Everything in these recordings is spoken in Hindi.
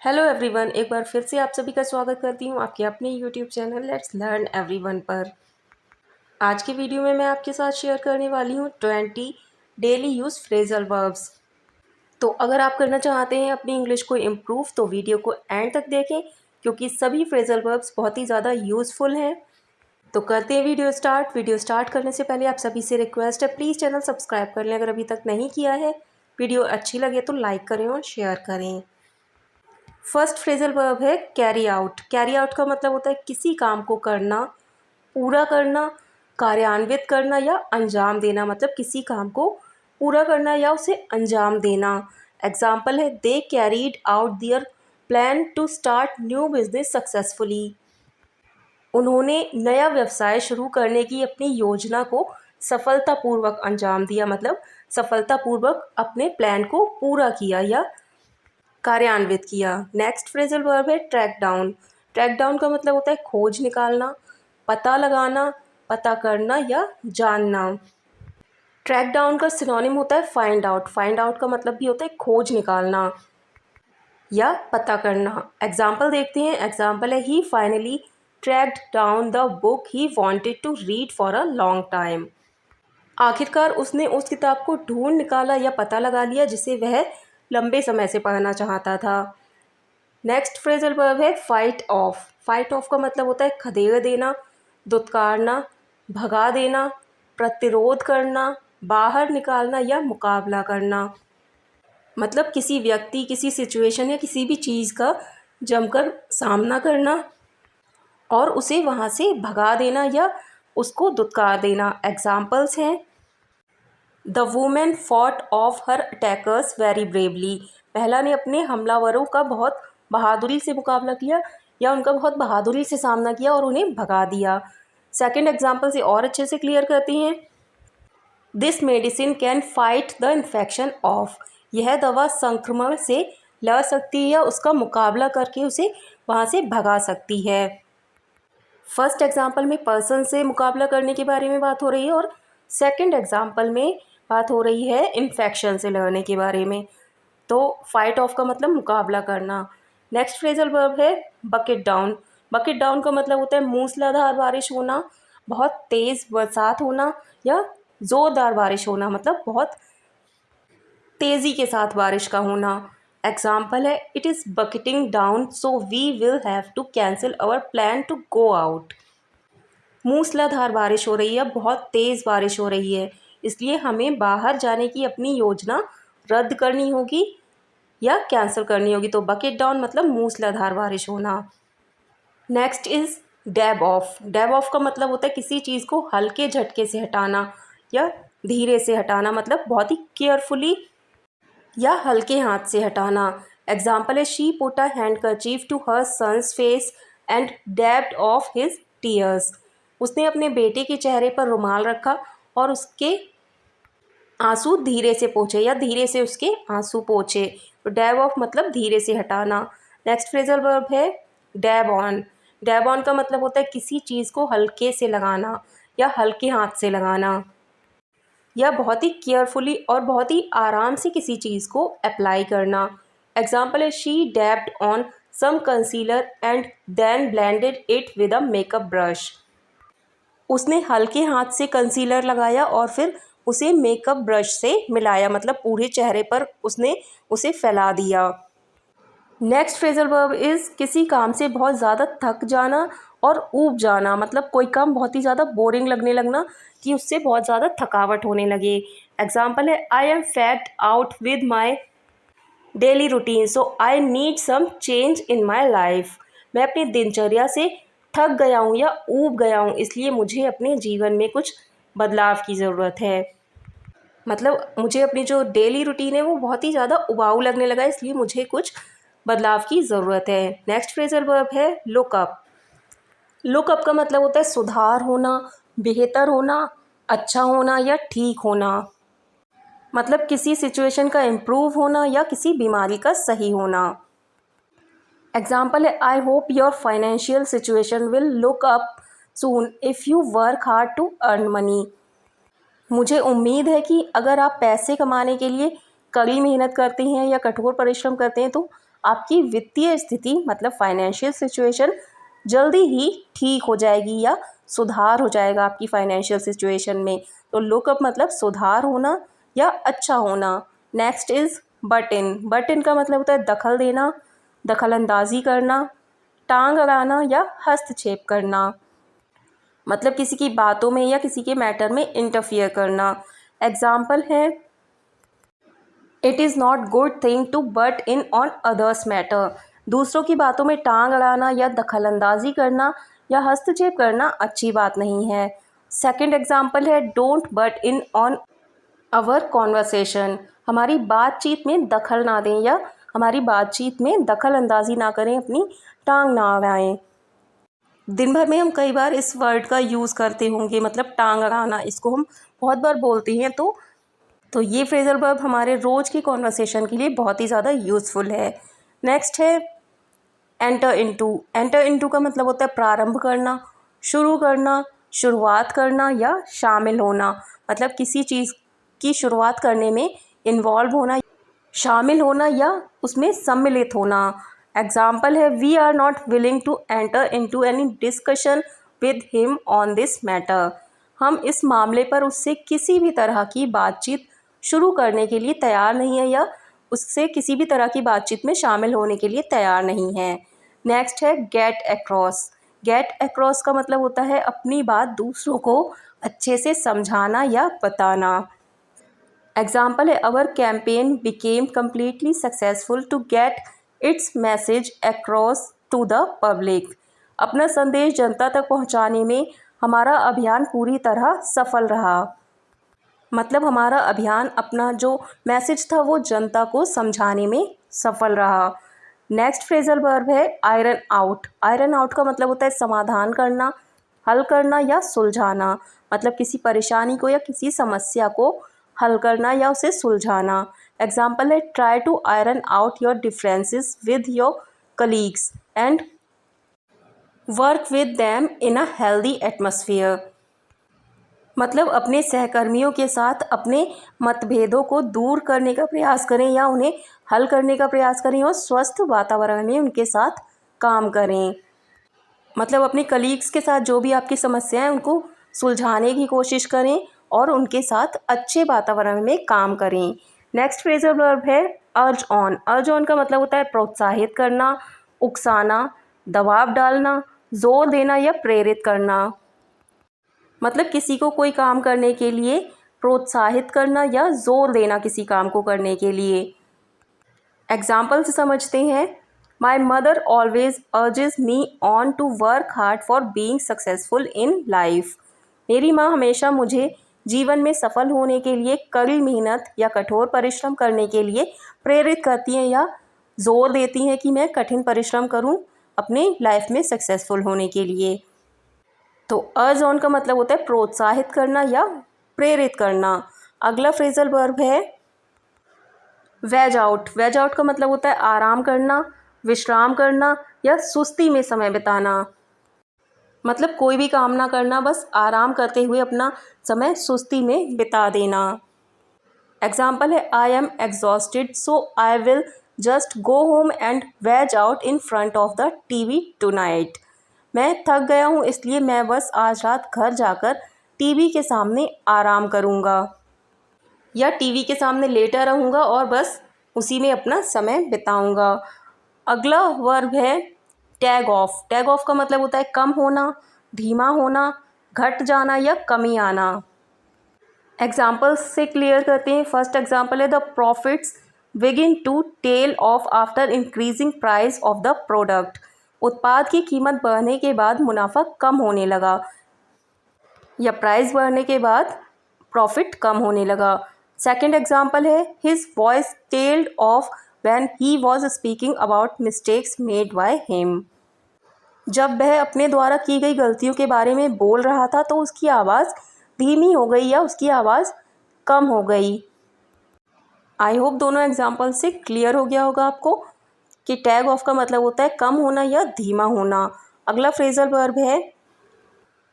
हेलो एवरीवन, एक बार फिर से आप सभी का स्वागत करती हूँ आपके अपने YouTube channel let's learn everyone पर। आज की वीडियो में मैं आपके साथ शेयर करने वाली हूँ 20 डेली यूज़ फ्रेजल वर्ब्स। तो अगर आप करना चाहते हैं अपनी इंग्लिश को इम्प्रूव तो वीडियो को एंड तक देखें, क्योंकि सभी फ्रेजल वर्ब्स बहुत ही ज़्यादा यूज़फुल हैं। तो करते हैं वीडियो स्टार्ट करने से पहले आप सभी से रिक्वेस्ट है, प्लीज़ चैनल सब्सक्राइब कर लें अगर अभी तक नहीं किया है। वीडियो अच्छी लगे तो लाइक करें और शेयर करें। फर्स्ट फ्रेजल वर्ब है कैरी आउट। कैरी आउट का मतलब होता है किसी काम को करना, पूरा करना, कार्यान्वित करना या अंजाम देना। मतलब किसी काम को पूरा करना या उसे अंजाम देना। एग्जाम्पल है they carried out their plan to start new business successfully. उन्होंने नया व्यवसाय शुरू करने की अपनी योजना को सफलतापूर्वक अंजाम दिया। मतलब सफलतापूर्वक अपने प्लान को पूरा किया या कार्यान्वित किया। नेक्स्ट फ्रेजल वर्ब है ट्रैक डाउन। ट्रैक डाउन का मतलब होता है खोज निकालना, पता लगाना, पता करना या जानना। ट्रैक डाउन का सिनोनिम होता है फाइंड आउट। फाइंड आउट का मतलब भी होता है खोज निकालना या पता करना। एग्जाम्पल देखते हैं। एग्जाम्पल है he finally tracked down the book he wanted to read for a long time. आखिरकार उसने उस किताब को ढूंढ निकाला या पता लगा लिया जिसे वह लंबे समय से पढ़ना चाहता था। नेक्स्ट फ्रेजल वर्ब है फाइट ऑफ। फाइट ऑफ का मतलब होता है खदेड़ देना, दुत्कारना, भगा देना, प्रतिरोध करना, बाहर निकालना या मुकाबला करना। मतलब किसी व्यक्ति, किसी सिचुएशन या किसी भी चीज़ का जमकर सामना करना और उसे वहाँ से भगा देना या उसको दुत्कार देना। एग्जाम्पल्स हैं the women fought of her attackers very bravely. महिला ने अपने हमलावरों का बहुत बहादुरी से मुकाबला किया या उनका बहुत बहादुरी से सामना किया और उन्हें भगा दिया। सेकंड एग्जाम्पल से और अच्छे से क्लियर करती हैं। This medicine can fight the infection of. यह दवा संक्रमण से लड़ सकती है या उसका मुकाबला करके उसे वहाँ से भगा सकती है। फर्स्ट एग्जाम्पल में पर्सन से मुकाबला करने के बारे में बात हो रही है और सेकंड एग्जाम्पल में बात हो रही है इन्फेक्शन से लड़ने के बारे में। तो फाइट ऑफ का मतलब मुकाबला करना। नेक्स्ट फ्रेजल वर्ब है बकेट डाउन। बकेट डाउन का मतलब होता है मूसलाधार बारिश होना, बहुत तेज़ बरसात होना या ज़ोरदार बारिश होना। मतलब बहुत तेज़ी के साथ बारिश का होना। एग्जाम्पल है it is bucketing down so we will have to cancel our plan to go out. मूसलाधार बारिश हो रही है, बहुत तेज़ बारिश हो रही है, इसलिए हमें बाहर जाने की अपनी योजना रद्द करनी होगी या कैंसिल करनी होगी। तो बकेट डाउन मतलब मूसलाधार बारिश होना। Next is dab of. Dab of का मतलब होता है किसी चीज़ को हल्के झटके से हटाना या धीरे से हटाना। मतलब बहुत ही केयरफुली या हल्के हाथ से हटाना। एग्जाम्पल है she put a handkerchief to her son's face and dabbed off his tears. उसने अपने बेटे के चेहरे पर रुमाल रखा और उसके आंसू धीरे से पोंछे या धीरे से उसके आंसू पोंछे। तो डैब ऑफ मतलब धीरे से हटाना। नेक्स्ट फ्रेजल वर्ब है डैब ऑन। डैब ऑन का मतलब होता है किसी चीज़ को हल्के से लगाना या हल्के हाथ से लगाना या बहुत ही केयरफुली और बहुत ही आराम से किसी चीज़ को अप्लाई करना। एग्जाम्पल है she dabbed on some concealer and then blended it with a makeup brush. उसने हल्के हाथ से कंसीलर लगाया और फिर उसे मेकअप ब्रश से मिलाया। मतलब पूरे चेहरे पर उसने उसे फैला दिया। नेक्स्ट फ्रेजल वर्ब इज़ किसी काम से बहुत ज़्यादा थक जाना और ऊब जाना। मतलब कोई काम बहुत ही ज़्यादा बोरिंग लगने लगना कि उससे बहुत ज़्यादा थकावट होने लगे। एग्जाम्पल है I am fat out with my daily routine so I need some change in my life. मैं अपनी दिनचर्या से थक गया हूँ या ऊब गया हूँ, इसलिए मुझे अपने जीवन में कुछ बदलाव की ज़रूरत है। मतलब मुझे अपनी जो डेली रूटीन है वो बहुत ही ज़्यादा उबाऊ लगने लगा है, इसलिए मुझे कुछ बदलाव की ज़रूरत है। नेक्स्ट फ्रेजल वर्ब है लुक अप। लुक अप का मतलब होता है सुधार होना, बेहतर होना, अच्छा होना या ठीक होना। मतलब किसी सिचुएशन का इम्प्रूव होना या किसी बीमारी का सही होना। एग्जाम्पल है I hope your financial situation will look up soon if you work hard to earn money. मुझे उम्मीद है कि अगर आप पैसे कमाने के लिए कड़ी मेहनत करते हैं या कठोर परिश्रम करते हैं तो आपकी वित्तीय स्थिति मतलब फाइनेंशियल सिचुएशन जल्दी ही ठीक हो जाएगी या सुधार हो जाएगा आपकी फाइनेंशियल सिचुएशन में। तो लुकअप मतलब सुधार होना या अच्छा होना। Next is but in. But in का मतलब होता है दखल देना, दखल अंदाजी करना, टांग अड़ाना या हस्तक्षेप करना, मतलब किसी की बातों में या किसी के मैटर में इंटरफियर करना। एग्जाम्पल है, it is not good thing to butt in on others matter. दूसरों की बातों में टांग अड़ाना या दखल अंदाजी करना या हस्तक्षेप करना अच्छी बात नहीं है। सेकंड एग्जाम्पल है, don't but in on our conversation. हमारी बातचीत में दखल ना दें या हमारी बातचीत में दखल अंदाजी ना करें, अपनी टांग ना अड़ाएं। दिन भर में हम कई बार इस वर्ड का यूज़ करते होंगे, मतलब टांग अड़ाना, इसको हम बहुत बार बोलते हैं। तो ये फ्रेजल वर्ब हमारे रोज़ की कॉन्वर्सेशन के लिए बहुत ही ज़्यादा यूज़फुल है। नेक्स्ट है एंटर इनटू। एंटर इनटू का मतलब होता है प्रारंभ करना, शुरू करना, शुरुआत करना या शामिल होना, मतलब किसी चीज़ की शुरुआत करने में इन्वॉल्व होना, शामिल होना या उसमें सम्मिलित होना। एग्जाम्पल है, we are not willing to enter into any discussion with him on this matter. हम इस मामले पर उससे किसी भी तरह की बातचीत शुरू करने के लिए तैयार नहीं है या उससे किसी भी तरह की बातचीत में शामिल होने के लिए तैयार नहीं है। नेक्स्ट है गेट अक्रॉस। गेट अक्रॉस का मतलब होता है अपनी बात दूसरों को अच्छे से समझाना या बताना। एग्जाम्पल है, our campaign became completely successful to get its message across to the public. अपना संदेश जनता तक पहुंचाने में हमारा अभियान पूरी तरह सफल रहा, मतलब हमारा अभियान अपना जो मैसेज था वो जनता को समझाने में सफल रहा। नेक्स्ट फ्रेजल वर्ब है आयरन आउट। आयरन आउट का मतलब होता है समाधान करना, हल करना या सुलझाना, मतलब किसी परेशानी को या किसी समस्या को हल करना या उसे सुलझाना। एग्जाम्पल है, try to iron out your differences with your colleagues and work with them in a healthy atmosphere, मतलब अपने सहकर्मियों के साथ अपने मतभेदों को दूर करने का प्रयास करें या उन्हें हल करने का प्रयास करें और स्वस्थ वातावरण में उनके साथ काम करें, मतलब अपने कलीग्स के साथ जो भी आपकी समस्या है उनको सुलझाने की कोशिश करें और उनके साथ अच्छे वातावरण में काम करें। नेक्स्ट फ्रेजल वर्ब है अर्ज ऑन। अर्ज ऑन का मतलब होता है प्रोत्साहित करना, उकसाना, दबाव डालना, जोर देना या प्रेरित करना, मतलब किसी को कोई काम करने के लिए प्रोत्साहित करना या जोर देना किसी काम को करने के लिए। एग्जाम्पल से समझते हैं, my mother always urges me on to work hard for being successful in life. मेरी माँ हमेशा मुझे जीवन में सफल होने के लिए कड़ी मेहनत या कठोर परिश्रम करने के लिए प्रेरित करती हैं या जोर देती हैं कि मैं कठिन परिश्रम करूं अपने लाइफ में सक्सेसफुल होने के लिए। तो अर्ज ऑन का मतलब होता है प्रोत्साहित करना या प्रेरित करना। अगला फ्रेजल वर्ब है वेज आउट। वेज आउट का मतलब होता है आराम करना, विश्राम करना या सुस्ती में समय बिताना, मतलब कोई भी काम ना करना, बस आराम करते हुए अपना समय सुस्ती में बिता देना। एग्जाम्पल है, I am exhausted so I will just go home and veg out in front of the TV tonight. मैं थक गया हूँ इसलिए मैं बस आज रात घर जाकर टीवी के सामने आराम करूँगा या टीवी के सामने लेटा रहूँगा और बस उसी में अपना समय बिताऊँगा। अगला वर्ब है टैग ऑफ। टैग ऑफ का मतलब होता है कम होना, धीमा होना, घट जाना या कमी आना। एग्जाम्पल्स से क्लियर करते हैं। फर्स्ट एग्जाम्पल है, the profits begin to tail off after increasing price of the product. उत्पाद की कीमत बढ़ने के बाद मुनाफा कम होने लगा या प्राइस बढ़ने के बाद प्रॉफिट कम होने लगा। सेकेंड एग्जाम्पल है, his voice tailed of when he was speaking about mistakes made by him. जब वह अपने द्वारा की गई गलतियों के बारे में बोल रहा था तो उसकी आवाज़ धीमी हो गई या उसकी आवाज़ कम हो गई। आई होप दोनों एग्जाम्पल से क्लियर हो गया होगा आपको कि टैग ऑफ का मतलब होता है कम होना या धीमा होना। अगला फ्रेजल वर्ब है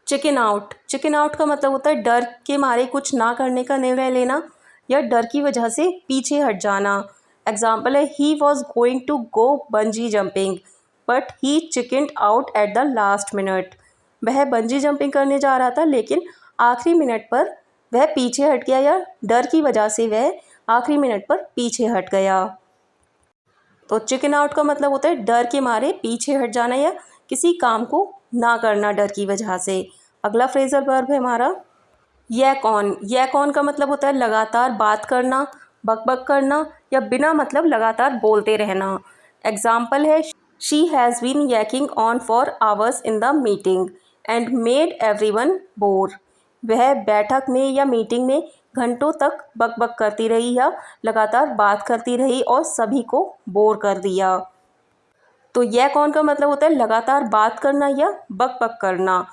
चिकन आउट। चिकन आउट का मतलब होता है डर के मारे कुछ ना करने का निर्णय लेना या डर की वजह से पीछे हट जाना। एग्जाम्पल है he was going to go bungee jumping but he chickened out at the last minute. वह बंजी जंपिंग करने जा रहा था लेकिन आखिरी मिनट पर वह पीछे हट गया, या डर की वजह से वह आखिरी मिनट पर पीछे हट गया। तो चिकन आउट का मतलब होता है डर के मारे पीछे हट जाना या किसी काम को ना करना डर की वजह से। अगला फ्रेजल वर्ब है हमारा यैक ऑन। यैक ऑन का मतलब होता है लगातार बात करना, बकबक करना या बिना मतलब लगातार बोलते रहना। एग्जाम्पल है she has been yakking on for hours in the meeting and made everyone bore. वह बैठक में या मीटिंग में घंटों तक बकबक करती रही या लगातार बात करती रही और सभी को बोर कर दिया। तो यह कौन का मतलब होता है लगातार बात करना या बकबक करना।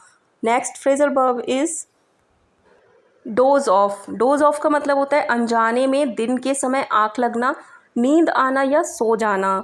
Next phrasal verb is dose of. Dose of का मतलब होता है अनजाने में दिन के समय आँख लगना, नींद आना या सो जाना।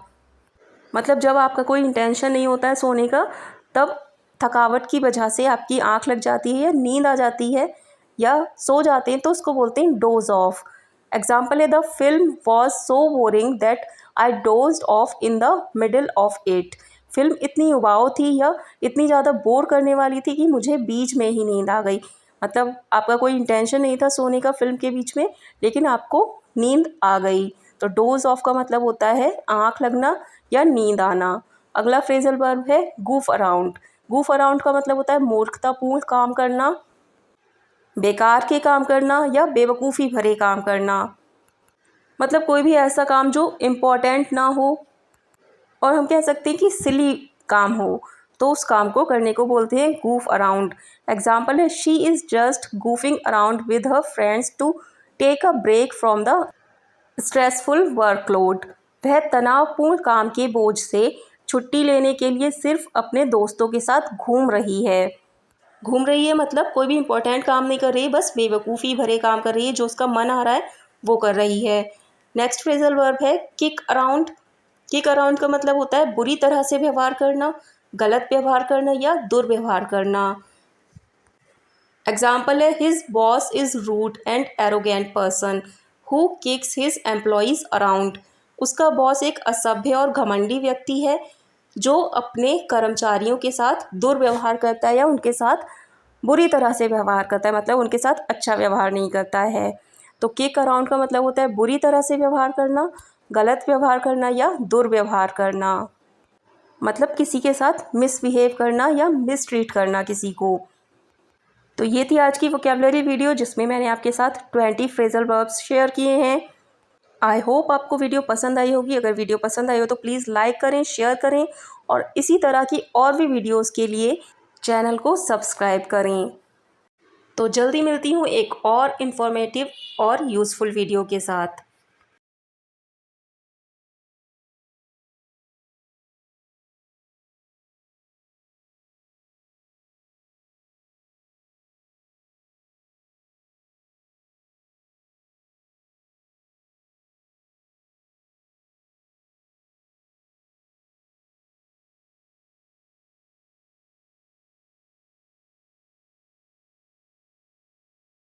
मतलब जब आपका कोई इंटेंशन नहीं होता है सोने का, तब थकावट की वजह से आपकी आँख लग जाती है या नींद आ जाती है या सो जाते हैं, तो उसको बोलते हैं डोज ऑफ। एग्जाम्पल है the film was so boring that I dozed of in the middle of it. Film इतनी उबाऊ थी या इतनी ज़्यादा बोर करने वाली थी कि मुझे बीच में ही नींद आ गई। मतलब आपका कोई इंटेंशन नहीं था सोने का फिल्म के बीच में, लेकिन आपको नींद आ गई। तो डोज ऑफ का मतलब होता है आँख लगना या नींद आना। अगला फ्रेजल वर्ब है गूफ अराउंड। गूफ अराउंड का मतलब होता है मूर्खतापूर्ण काम करना, बेकार के काम करना या बेवकूफ़ी भरे काम करना। मतलब कोई भी ऐसा काम जो इम्पोर्टेंट ना हो और हम कह सकते हैं कि सिली काम हो, तो उस काम को करने को बोलते हैं गूफ अराउंड। एग्जाम्पल है she is just goofing around with her friends to take a break from the stressful workload. वह तनावपूर्ण काम के बोझ से छुट्टी लेने के लिए सिर्फ अपने दोस्तों के साथ घूम रही है। घूम रही है मतलब कोई भी इंपॉर्टेंट काम नहीं कर रही है, बस बेवकूफ़ी भरे काम कर रही है, जो उसका मन आ रहा है वो कर रही है। नेक्स्ट फ्रेजल वर्ब है किक अराउंड। किक अराउंड का मतलब होता है बुरी तरह से व्यवहार करना, गलत व्यवहार करना या दुर्व्यवहार करना। एग्जाम्पल है his boss is rude and arrogant person who kicks his employees around. उसका बॉस एक असभ्य और घमंडी व्यक्ति है जो अपने कर्मचारियों के साथ दुर्व्यवहार करता है या उनके साथ बुरी तरह से व्यवहार करता है, मतलब उनके साथ अच्छा व्यवहार नहीं करता है। तो किक अराउंड का मतलब होता है बुरी तरह से व्यवहार करना, गलत व्यवहार करना या दुर्व्यवहार करना। मतलब किसी के साथ मिसबिहेव करना या मिसट्रीट करना किसी को। तो ये थी आज की वोकैबुलरी वीडियो जिसमें मैंने आपके साथ 20 फ्रेजल वर्ब्स शेयर किए हैं। आई होप आपको वीडियो पसंद आई होगी। अगर वीडियो पसंद आई हो तो प्लीज़ लाइक करें, शेयर करें और इसी तरह की और भी वीडियोस के लिए चैनल को सब्सक्राइब करें। तो जल्दी मिलती हूँ एक और इन्फॉर्मेटिव और यूज़फुल वीडियो के साथ।